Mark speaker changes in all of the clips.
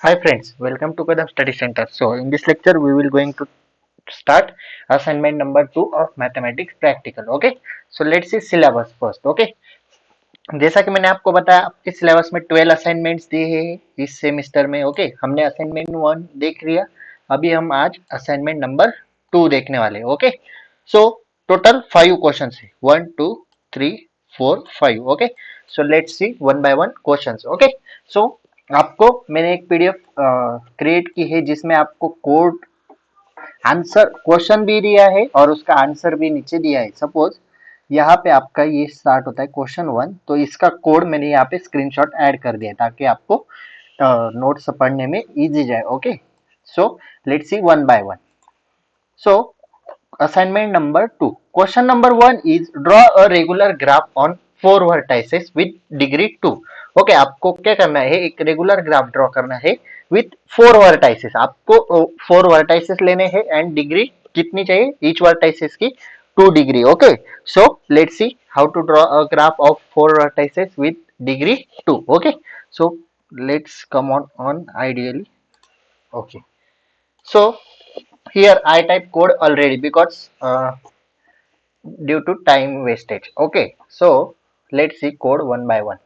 Speaker 1: Hi friends, welcome to Kadam Study Center. So in this lecture we will going to start assignment number 2 of mathematics practical. Okay, so let's see syllabus first. Okay, जैसा कि मैंने आपको बताया आपके syllabus में 12 assignments दिए हैं इस सेमेस्टर में. ओके, हमने असाइनमेंट 1 देख लिया. अभी हम आज असाइनमेंट नंबर 2 देखने वाले हैं. ओके, सो टोटल 5 क्वेश्चंस है. 1 2 3 4 5. Okay, so let's see one by one questions. Okay, so आपको मैंने एक पीडीएफ क्रिएट की है जिसमें आपको कोड आंसर क्वेश्चन भी दिया है और उसका आंसर भी नीचे दिया है. सपोज यहाँ पे आपका ये स्टार्ट होता है क्वेश्चन 1, तो इसका कोड मैंने यहाँ पे स्क्रीनशॉट ऐड कर दिया ताकि आपको नोट्स पढ़ने में इजी जाए. Okay, so let's see one by one. So assignment number 2, question number 1 is draw a regular graph on 4 vertices with degree 2. Okay, आपको क्या करना है, एक रेगुलर ग्राफ ड्रॉ करना है विथ 4 वर्टाइसेस. आपको 4 वर्टाइसेस लेने हैं एंड डिग्री कितनी चाहिए ईच वर्टाइसेस की 2 degree. Okay, so let's see how to draw a graph of 4 vertices with degree 2. Okay, so let's come on ideally. Okay, so here I type code already because due to time wastage. Okay, so let's see code one by one.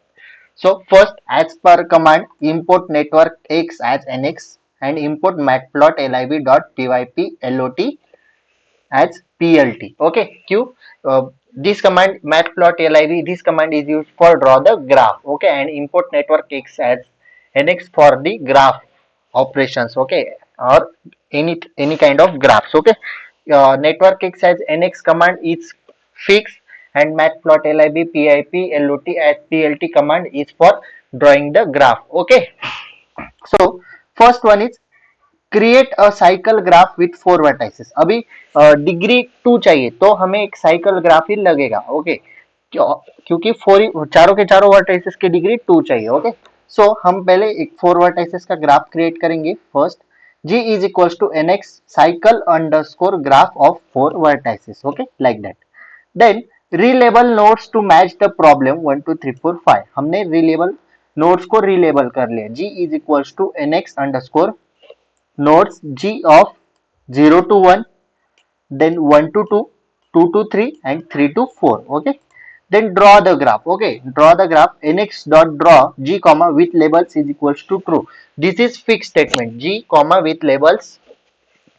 Speaker 1: So first, as per command, import network x as nx and import matplotlib.pyp lot as plt. Okay, q this command matplotlib, this command is used for draw the graph. Okay, and import network x as nx for the graph operations. Okay, or any kind of graphs. Okay, network x as nx command is fixed and matplotlib pip lot as plt command is for drawing the graph. Okay, so first one is create a cycle graph with 4 vertices. अभी degree 2 चाहिए तो हमें एक cycle graph ही लगेगा. Okay, क्योंकि चारों के चारों वर्टाइसेस की डिग्री 2 चाहिए. ओके, सो हम पहले एक 4 वर्टाइसेस का ग्राफ क्रिएट करेंगे. First g is equals to nx cycle underscore graph of 4 vertices. Okay, like that. Then relabel nodes to match the problem 1 2 3 4 5. हमने रीलेबल नोड्स को रीलेबल कर लिया. g is equals to nx underscore nodes G of 0 to 1, then 1 to 2, 2 to 3 and 3 to 4. Okay, then draw the graph. Okay, draw the graph. Nx dot draw G comma with labels is equals to true. This is fixed statement. G comma with labels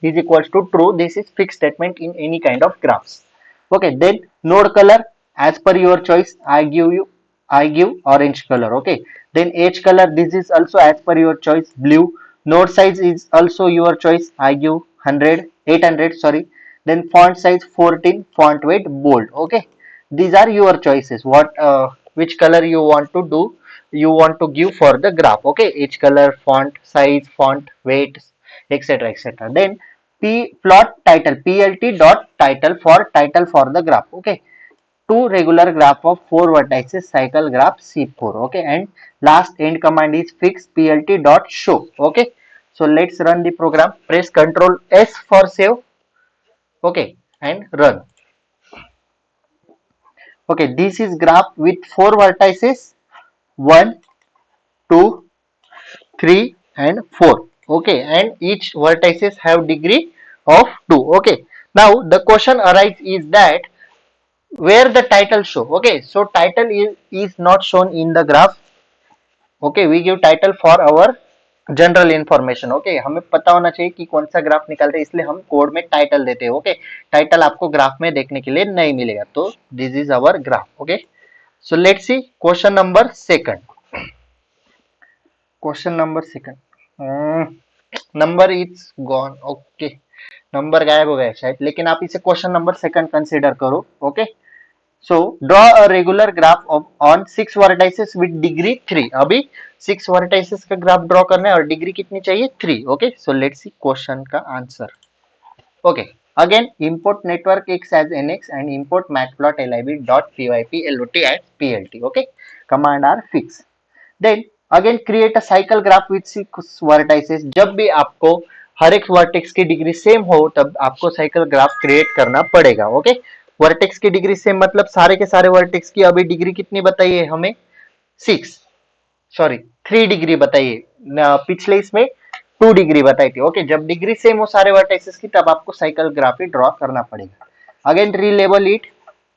Speaker 1: is equals to true. This is fixed statement in any kind of graphs. Okay, then node color as per your choice. I give orange color. Okay, then edge color, this is also as per your choice, blue. Node size is also your choice. I give 100 800, sorry. Then font size 14, font weight bold. Okay, these are your choices. What which color you want to do, you want to give for the graph. Okay, each color, font size, font weight, etc etc. Then p plot title plt dot title for the graph. Okay, two regular graph of 4 vertices cycle graph C4. Okay, and last end command is fix plt dot show. Okay, so let's run the program. Press Ctrl S for save. Okay, and run. Okay, this is graph with 4 vertices, 1 2 3 and 4. Okay, and each vertices have degree of 2. Okay, now the question arises is that where the title show. Okay, so title is not shown in the graph. Okay, we give title for our general information. Okay, हमें पता होना चाहिए कि कौन सा graph निकाल रहे हैं, इसलिए हम कोड में टाइटल देते हैं. ओके, टाइटल आपको ग्राफ में देखने के लिए नहीं मिलेगा. तो this is our graph. Okay, so let's see question number second. Question number second, number is gone. Okay, number गायब हो गया शायद, लेकिन आप इसे क्वेश्चन नंबर सेकंड कंसीडर करो. Okay, so draw a regular graph of on 6 vertices with degree 3. अभी 6 vertices का ग्राफ ड्रॉ करना है और डिग्री कितनी चाहिए 3. Okay, so let's see question का answer. Okay, again import network x as nx and import matplotlib dot pyp lot as plt. Okay, command are fixed. Then again create a cycle graph with 6 vertices. जब भी आपको हर एक vertex की degree same हो तब आपको cycle graph create करना पड़ेगा. ओके, वर्टेक्स की डिग्री सेम मतलब सारे के सारे वर्टेक्स की अभी डिग्री कितनी बताइए हमें 6. सॉरी 3 डिग्री बताइए, पिछले इसमें 2 डिग्री बताई थी। ओके, जब डिग्री सेम हो सारे वर्टाइसेस की तब आपको साइकिल ग्राफ ही ड्रॉ करना पड़ेगा। Again relabel it,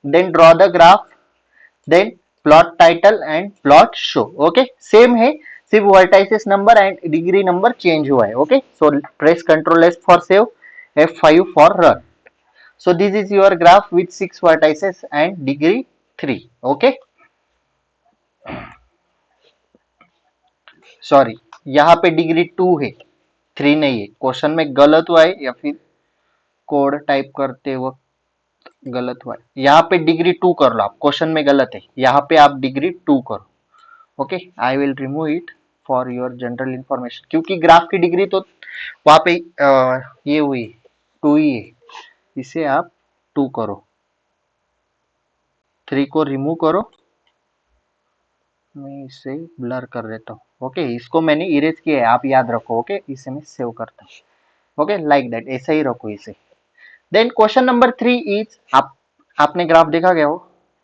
Speaker 1: then draw the graph, then plot title and plot show. Okay, same है, सिर्फ vertices number and degree number change हुआ है। Okay, so press control S for save, F5 for run. So this is your graph with 6 vertices and degree 3. Okay, sorry यहाँ पे degree 2 है, 3 नहीं है। Question में गलत हुआ है या फिर कोड टाइप करते वक्त गलत हुआ है। यहाँ पे डिग्री 2 कर लो आप, क्वेश्चन में गलत है, यहाँ पे आप डिग्री 2 करो। Okay, I will remove it for your general information, क्योंकि ग्राफ की डिग्री तो वहाँ पे ये हुई 2 ही है, इसे आप 2 करो, 3 को रिमूव करो। मैं इसे ब्लर कर देता हूँ। ओके, इसको मैंने इरेज किया है, आप याद रखो। ओके, इसे मैं सेव करता हूँ। ओके, लाइक दैट, ऐसा ही रखो इसे। देन क्वेश्चन नंबर 3 इज, आपने ग्राफ देखा गया हो,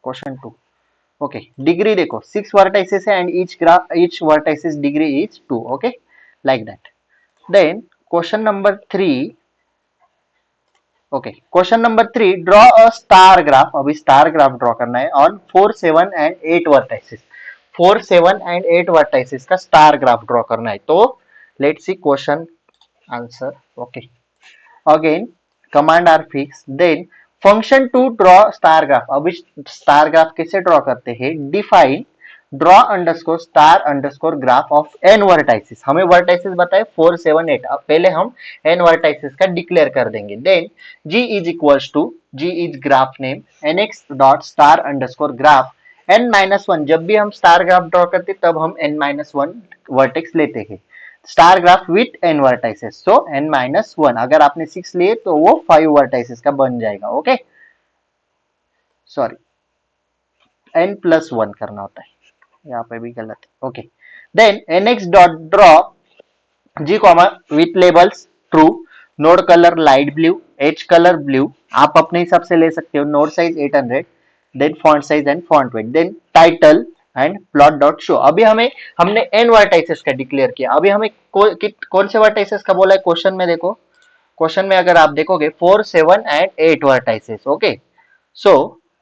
Speaker 1: क्वेश्चन 2। ओके, डिग्री देखो, 6 वर्टाइसेस है and each vertices degree is 2। Okay, like that. Then question number 3, okay, question number 3, draw a star graph. अभी स्टार ग्राफ ड्रॉ करना है on 4, 7 and 8 vertices. 4, 7 and 8 vertices का star graph draw करना है। तो let's see question answer. Okay, again command are fix, then function to draw star graph. अभी star graph कैसे draw करते हैं, define draw underscore star underscore graph of N vertices. हमें vertices बताए 4, 7, 8। अब पहले हम एन वर्टाइसिस का डिक्लेयर कर देंगे। Then G is equals to, G is graph name, NX dot star underscore graph n-1। जब भी हम स्टार ग्राफ ड्रॉ करते तब हम n-1 वर्टेक्स लेते हैं। Star graph with n vertices, so n-1। अगर आपने 6 लिए तो वो 5 वर्टाइसेस का बन जाएगा। ओके, सॉरी n+1 करना होता है, यहाँ पे भी गलत है। Okay, then nx dot draw G comma with labels true, node colour light blue, edge colour blue, आप अपने हिसाब से ले सकते हो। Node size 800, then font size and font weight, then title and plot dot show. अभी हमने N vertices का डिक्लेयर किया। अभी हमें कौन से वर्टाइसेस का बोला है क्वेश्चन में, देखो क्वेश्चन में अगर आप देखोगे 4, 7 and 8 vertices. Okay, so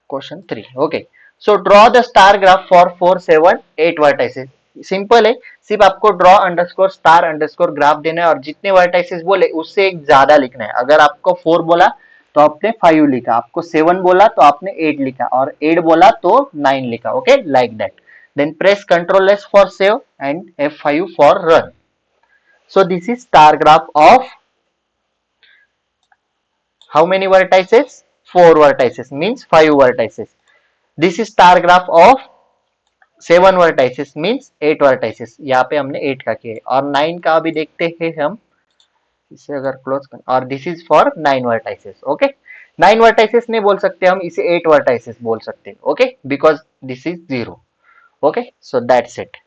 Speaker 1: question 3। Okay, so draw the star graph for 4, 7, 8 vertices. Simple है, सिर्फ आपको draw underscore star underscore graph देना है और जितने वर्टाइसेस बोले उससे एक ज्यादा लिखना है। अगर आपको 4 बोला तो आपने 5 लिखा, आपको 7 बोला तो आपने 8 लिखा, और 8 बोला तो 9 लिखा। Okay, like that. Then press control S for save and F5 for run. So this is star graph of how many vertices, 4 vertices, means 5 vertices. This is star graph of 7 vertices, means 8 vertices. यहाँ पे हमने 8 का किया है, और 9 का अभी देखते हैं हम, इसे अगर क्लोज कर, और this is for 9 vertices. Okay, 9 vertices नहीं बोल सकते हम, इसे 8 वर्टाइसेस बोल सकते हैं। Okay, because this is 0। Okay, so that's it.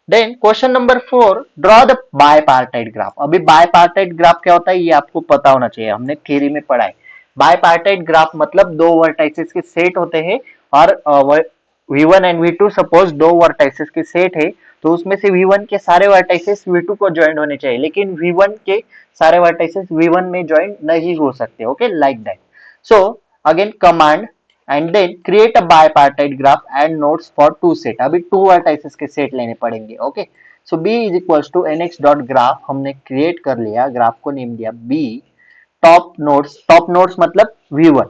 Speaker 1: Then question number 4, draw the bipartite graph. अभी बायपार्टाइट ग्राफ क्या होता है ये आपको पता होना चाहिए, हमने थ्योरी में पढ़ा है। बायपार्टाइट ग्राफ मतलब दो वर्टाइसेस के सेट होते हैं, और V1 एंड V2 सपोज दो वर्टाइसेस के सेट है, तो उसमें से V1 के सारे वर्टाइसेस V2 को ज्वाइन होने चाहिए, लेकिन V1 के सारे वर्टाइसेस V1 में ज्वाइन नहीं हो सकते। Okay, like that. So again command and then create a bipartite graph and nodes for 2 set. अभी 2 वर्टाइसेस के सेट लेने पड़ेंगे। Okay, so b is equals to nx dot graph, हमने क्रिएट कर लिया, ग्राफ को नेम दिया b। टॉप नोड्स मतलब V1,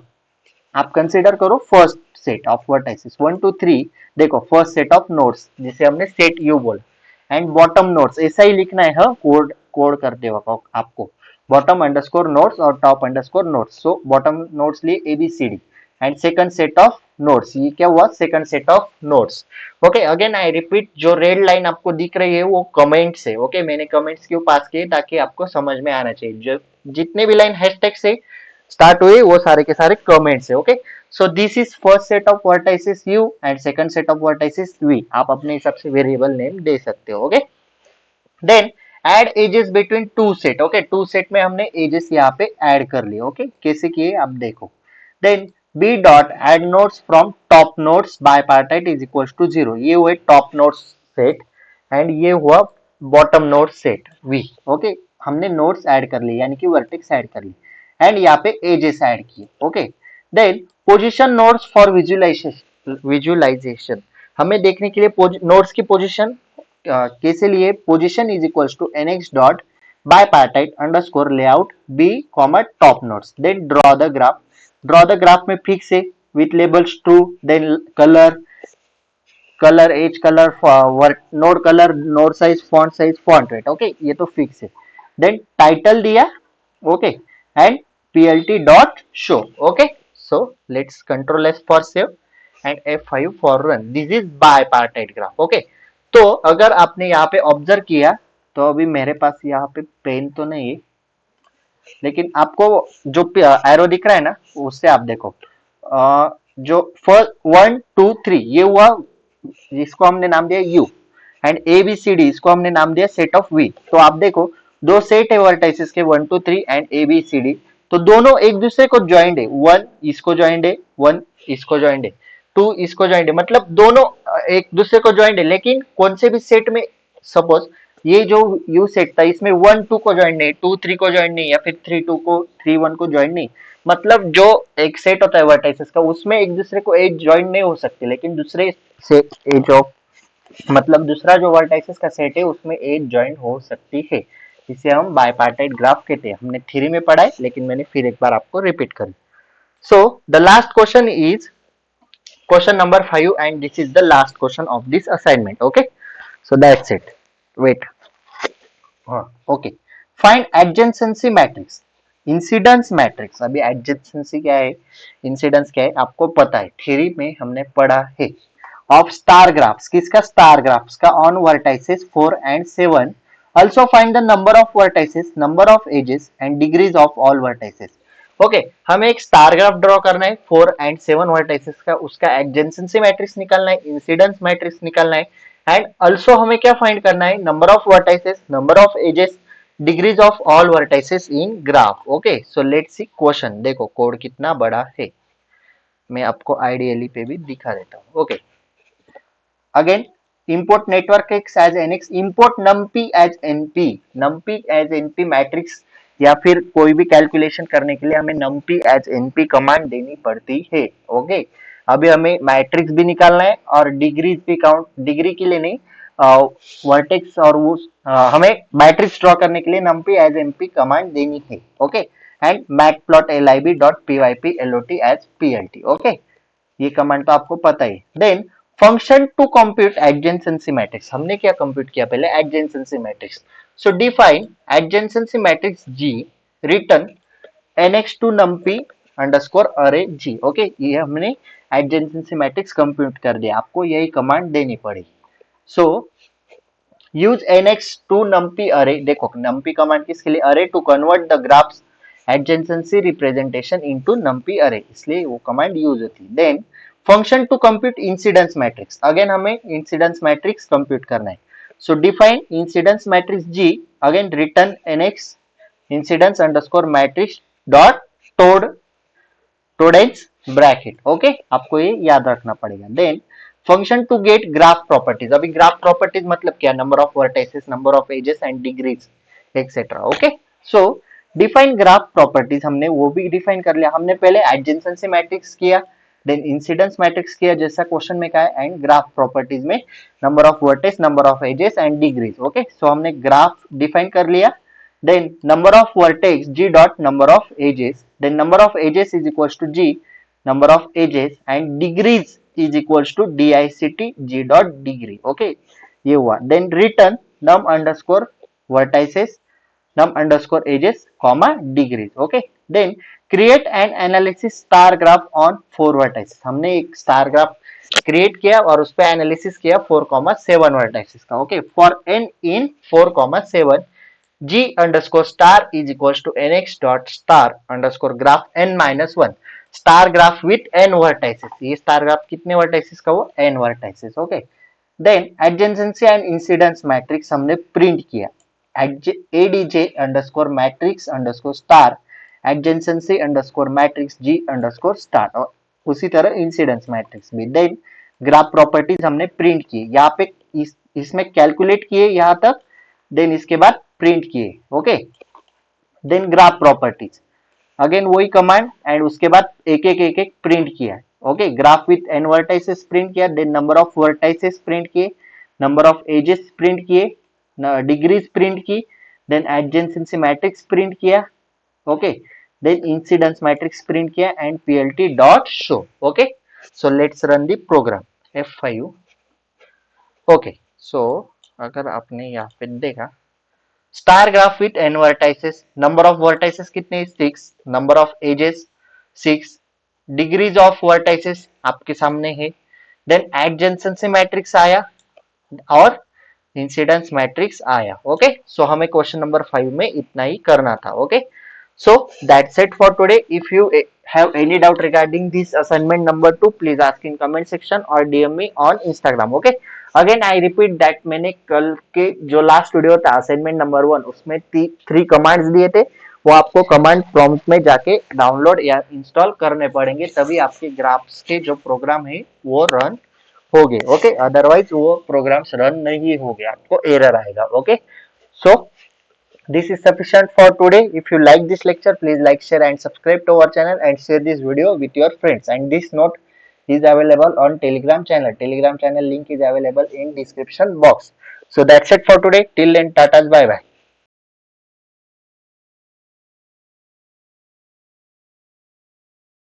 Speaker 1: आप कंसीडर करो फर्स्ट सेट ऑफ वर्टाइसेस 1 2 3। देखो फर्स्ट सेट ऑफ नोड्स जिसे हमने सेट यू बोला, एंड बॉटम नोड्स ऐसा ही लिखना है, हाँ, कोड कोड करते वक्त आपको बॉटम अंडरस्कोर नोड्स और top underscore nodes. So bottom nodes लिए ABCD and second set of nodes, ये क्या हुआ, second set of nodes. Okay, again I repeat, जो रेड लाइन आपको दिख रही है वो कमेंट्स है। ओके, मैंने कमेंट्स क्यों पास किए, ताकि आपको समझ में आना चाहिए। जो जितने भी लाइन हैशटैग से स्टार्ट हुए वो सारे के सारे कमेंट्स है। Okay, so this is first set of vertices u and second set of vertices v। आप अपने हिसाब से वेरिएबल नेम दे सकते हो। Okay, then add edges between two set. Okay, two set में हमने एजेस यहाँ पे ऐड कर लिए। ओके, कैसे किए आप देखो। Then b dot add nodes from top nodes bipartite is equals to 0। ये हुए टॉप नोड्स सेट एंड ये हुआ bottom node set V. Okay, हमने नोड्स ऐड कर लिए यानी कि वर्टेक्स ऐड कर ली एंड यहाँ पे एजेस ऐड किए। Okay, then position nodes for visualization हमें देखने के लिए नोड्स की पोजीशन कैसे लिए, position is equals to nx dot bipartite underscore layout B comma top nodes, then draw the graph में फिक्स है with labels true, then colour edge colour node colour node size font weight. Okay, ये तो fix है। Then title दिया, okay, and plt dot show. Okay, so let's control S for save and F5 for run. This is बायपार्टाइट graph. Okay, तो अगर आपने यहाँ पे observe किया तो अभी मेरे पास यहाँ पे पेन तो नहीं है, लेकिन आपको जो एरो दिख रहा है ना उससे आप देखो, जो फर्स्ट 1 2 3 ये हुआ, जिसको हमने नाम दिया U, and A B C D इसको हमने नाम दिया सेट ऑफ वी। तो आप देखो दो सेट है वर्टाइसिस के 1 2 3 and A B C D, तो दोनों एक दूसरे को ज्वाइंट है, 1 इसको ज्वाइंट है, 1 इसको ज्वाइंट है, 2 इसको ज्वाइंट है, मतलब दोनों एक दूसरे को ज्वाइंट है। लेकिन कौन से भी सेट में, सपोज ये जो यू सेट था इसमें 1 2 को ज्वाइंट नहीं, 2 3 को ज्वाइंट नहीं, या फिर 3 2 को 3 1 को ज्वाइंट नहीं, मतलब जो एक सेट होता है वर्टाइसेस का उसमें एक दूसरे को एज ज्वाइंट नहीं हो सकती, लेकिन दूसरे से एज ऑफ मतलब दूसरा जो वर्टाइसेस का सेट है उसमें एज ज्वाइंट हो सकती है। इसे हम बायपार्टाइट ग्राफ कहते हैं। हमने थ्योरी में पढ़ा है लेकिन मैंने फिर एक बार आपको रिपीट कर। So the last question is question number 5 and this is the last question of this assignment. Okay, so that's it. Wait, हाँ, okay, find adjacency matrix, incidence matrix. अभी एडजेंसेंसी क्या है, इंसिडेंस क्या है आपको पता है, थ्योरी में हमने पढ़ा है। ऑफ स्टार ग्राफ्स, किसका, स्टार ग्राफ्स का, on vertices 4 and 7, also find the number of vertices, number of edges and degrees of all vertices। Okay, हमें एक स्टार ग्राफ ड्रॉ करना है 4 एंड 7 वर्टाइसेस का, उसका एडजेंसेंसी मैट्रिक्स निकालना है, इंसिडेंस मैट्रिक्स निकालना है, एंड ऑल्सो हमें क्या फाइंड करना है, number of vertices, number of edges, degrees of all vertices in graph. Okay, so let's see question. देखो कोड कितना बड़ा है, मैं आपको आईडीएलई पे भी दिखा देता हूँ। Okay, again import network x as nx, import numpy as np matrix, या फिर कोई भी कैलकुलेशन करने के लिए हमें numpy as np कमांड देनी पड़ती है। ओके, अभी हमें मैट्रिक्स भी निकालना है और डिग्रीज भी काउंट, डिग्री के लिए नहीं, वर्टेक्स और वो हमें मैट्रिक्स ड्रॉ करने के लिए numpy as np कमांड देनी है। Okay, and matplotlib.pyplot as plt। Okay, ये कमांड तो आपको पता ही। Then function to compute adjacency matrix, हमने क्या कंप्यूट किया पहले, adjacency matrix. So define adjacency matrix G, return nx to numpy underscore array G. Okay, ये हमने एडजेंसेंसी मैट्रिक्स कंप्यूट कर दिया, आपको यही कमांड देनी पड़ेगी। So use nx to numpy array, देखो numpy कमांड किसके लिए, array to convert the graphs adjacency representation into numpy array, इसलिए वो कमांड यूज होती है। Then function to compute incidence matrix, again हमें इंसिडेंस मैट्रिक्स कंप्यूट करना है। So define incidence matrix G, again return nx incidence underscore matrix dot to dense bracket. Okay, आपको ये याद रखना पड़ेगा। Then function to get graph properties, अभी graph properties मतलब क्या, number of vertices, number of edges and degrees etcetera. Okay, so define graph properties, हमने वो भी डिफाइन कर लिया। हमने पहले एडजेंसेंसी मैट्रिक्स किया, देन इंसिडेंस मैट्रिक्स किया जैसा क्वेश्चन में कहा है, एंड ग्राफ प्रॉपर्टीज में number of vertex, number of edges and degrees. Okay, so हमने ग्राफ डिफाइन कर लिया। then number of vertex g dot number of edges, then number of edges is equals to g number of edges and degrees is equals to dict g dot degree। okay, ये हुआ। then return num underscore vertices, num underscore edges comma degrees। okay, then create an analysis star graph on 4 vertices, हमने एक star graph create किया और उस पर analysis किया 4,7 vertices का। Okay, for n in 4,7 g underscore star is equals to nx dot star underscore graph n minus 1, star graph with n vertices, ये star graph कितने वर्टाइसेस का, वो n vertices. Okay, then adjacency and incidence matrix हमने print किया, adj underscore matrix underscore star adjacency underscore matrix g underscore star, और उसी तरह incidence matrix भी। देन ग्राफ प्रॉपर्टीज हमने प्रिंट की, यहाँ पे इसमें कैलकुलेट किए यहाँ तक, देन इसके बाद प्रिंट किए, okay. Then graph properties, again वही कमांड एंड उसके बाद एक एक प्रिंट किया, okay. Graph with N vertices print किया, then number of vertices print किए, नंबर ऑफ एजेस प्रिंट किए, डिग्रीज प्रिंट की, देन एडजेंसी मैट्रिक्स प्रिंट किया, okay. Then incidence matrix print किया and plt dot show, okay. So let's run the program F5, okay. सो अगर आपने यहाँ पे देखा, star graph with N vertices, number of vertices कितने 6, number of edges 6, degrees of vertices आपके सामने है, देन एडजेंसी मैट्रिक्स आया और इंसिडेंस मैट्रिक्स आया, ओके। सो हमें क्वेश्चन नंबर 5 में इतना ही करना था, okay. So that's it for today. If you have any doubt regarding this assignment number 2, please ask in comment section or DM me on Instagram. Okay. Again I repeat that मैंने कल के जो last video था assignment number 1, उसमें 3 commands दिए थे, वो आपको कमांड प्रॉम्प्ट में जाके डाउनलोड या इंस्टॉल करने पड़ेंगे, तभी आपके ग्राफ्स के जो प्रोग्राम है वो रन होंगे, ओके। अदरवाइज वो प्रोग्राम्स रन नहीं होंगे, आपको एरर आएगा, okay. So this is sufficient for today. If you like this lecture, please like, share and subscribe to our channel and share this video with your friends. And this note is available on Telegram channel. Telegram channel link is available in description box. So that's it for today. Till then, tata, bye bye.